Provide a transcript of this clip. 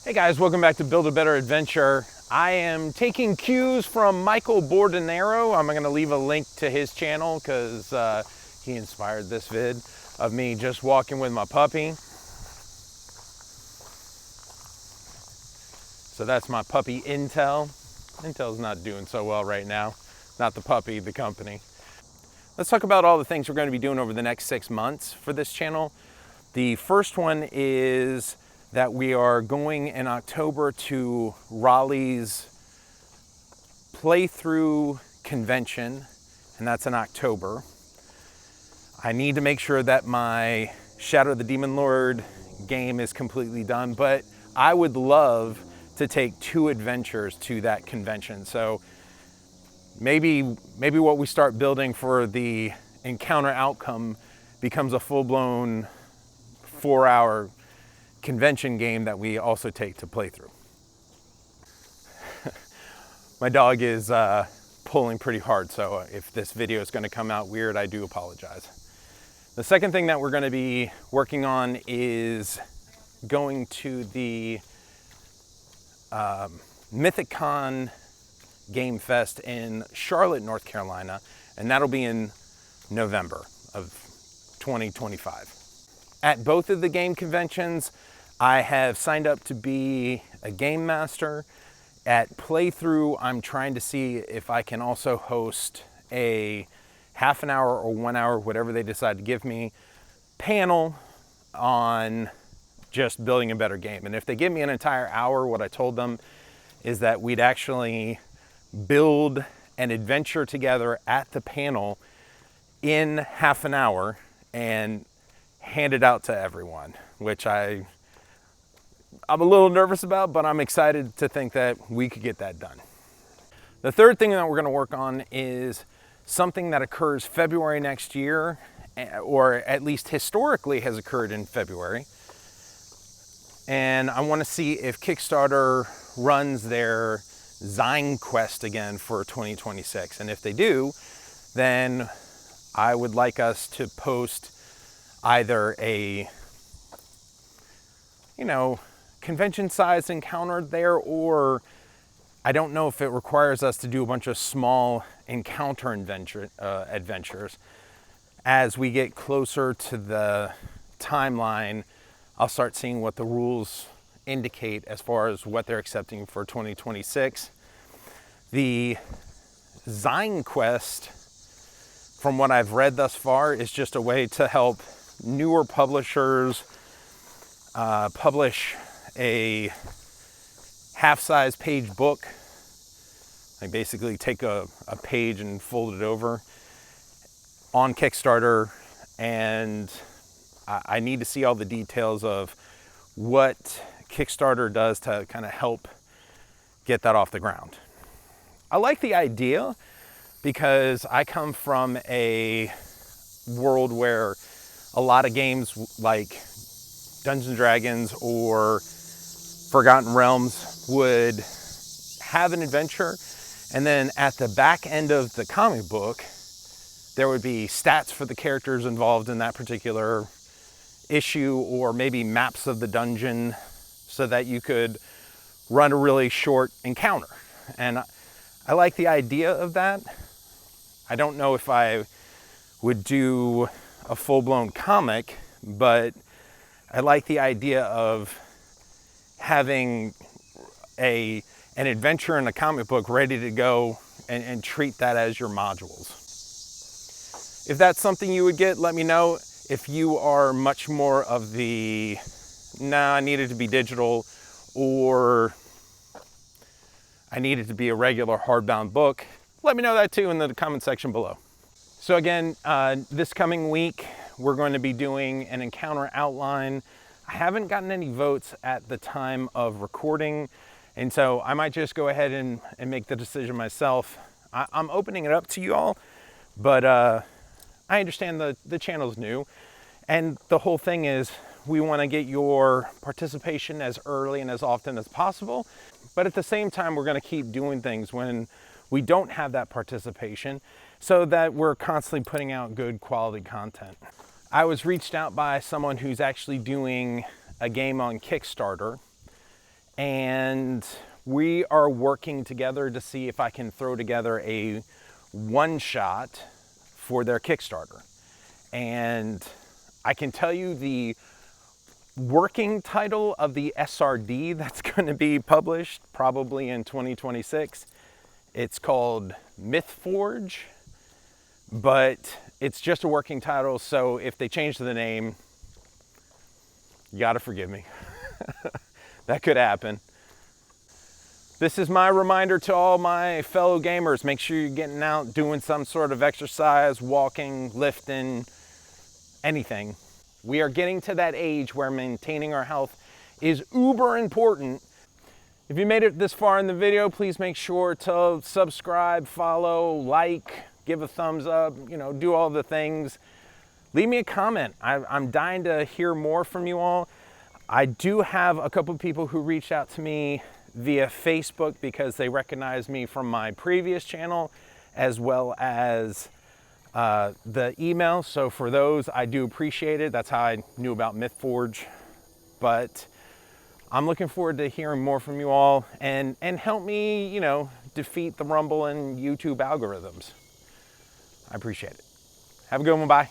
Hey guys, welcome back to Build a Better Adventure. I am taking cues from Michael Bordenero. I'm going to leave a link to his channel because he inspired this vid of me just walking with my puppy. So that's my puppy Intel. Intel's not doing so well right now. Not the puppy, the company. Let's talk about all the things we're going to be doing over the next 6 months for this channel. The first one is that we are going in October to Raleigh's playthrough convention, and that's in October. I need to make sure that my Shadow of the Demon Lord game is completely done, but I would love to take 2 adventures to that convention. So maybe what we start building for the encounter outcome becomes a full-blown 4-hour convention game that we also take to play through. My dog is pulling pretty hard, so if this video is going to come out weird, I do apologize. The second thing that we're going to be working on is going to the Mythicon Game Fest in Charlotte, North Carolina, and that'll be in November of 2025. At both of the game conventions, I have signed up to be a game master. At Playthrough, I'm trying to see if I can also host a half an hour or 1 hour, whatever they decide to give me, panel on just building a better game. And if they give me an entire hour, what I told them is that we'd actually build an adventure together at the panel in half an hour and hand it out to everyone, which I'm a little nervous about, but I'm excited to think that we could get that done. The third thing that we're going to work on is something that occurs February next year, or at least historically has occurred in February. And I want to see if Kickstarter runs their Zine Quest again for 2026. And if they do, then I would like us to post either a, convention-sized encounter there, or I don't know if it requires us to do a bunch of small encounter adventures. As we get closer to the timeline, I'll start seeing what the rules indicate as far as what they're accepting for 2026. The Zine Quest, from what I've read thus far, is just a way to help newer publishers publish a half-size page book. I basically take a page and fold it over on Kickstarter, and I need to see all the details of what Kickstarter does to kind of help get that off the ground. I like the idea because I come from a world where a lot of games like Dungeons & Dragons or Forgotten Realms would have an adventure, and then at the back end of the comic book, there would be stats for the characters involved in that particular issue, or maybe maps of the dungeon so that you could run a really short encounter. And I like the idea of that. I don't know if I would do a full-blown comic, but I like the idea of having an adventure in a comic book ready to go and treat that as your modules. If that's something you would get, let me know. If you are much more of the, I need it to be digital, or I need it to be a regular hardbound book, let me know that too in the comment section below. So again, this coming week, we're going to be doing an encounter outline. I haven't gotten any votes at the time of recording, and so I might just go ahead and make the decision myself. I'm opening it up to you all, but I understand the channel's new, and the whole thing is we want to get your participation as early and as often as possible, but at the same time, we're going to keep doing things when we don't have that participation so that we're constantly putting out good quality content. I was reached out by someone who's actually doing a game on Kickstarter, and we are working together to see if I can throw together a one-shot for their Kickstarter. And I can tell you the working title of the SRD that's going to be published probably in 2026. It's called Mythforge, but it's just a working title, so if they change the name, you gotta forgive me. That could happen. This is my reminder to all my fellow gamers. Make sure you're getting out, doing some sort of exercise, walking, lifting, anything. We are getting to that age where maintaining our health is uber important. If you made it this far in the video, please make sure to subscribe, follow, like, give a thumbs up, do all the things. Leave me a comment. I'm dying to hear more from you all. I do have a couple of people who reached out to me via Facebook because they recognize me from my previous channel, as well as the email. So for those, I do appreciate it. That's how I knew about Mythforge. But I'm looking forward to hearing more from you all and help me, defeat the Rumble and YouTube algorithms. I appreciate it. Have a good one. Bye.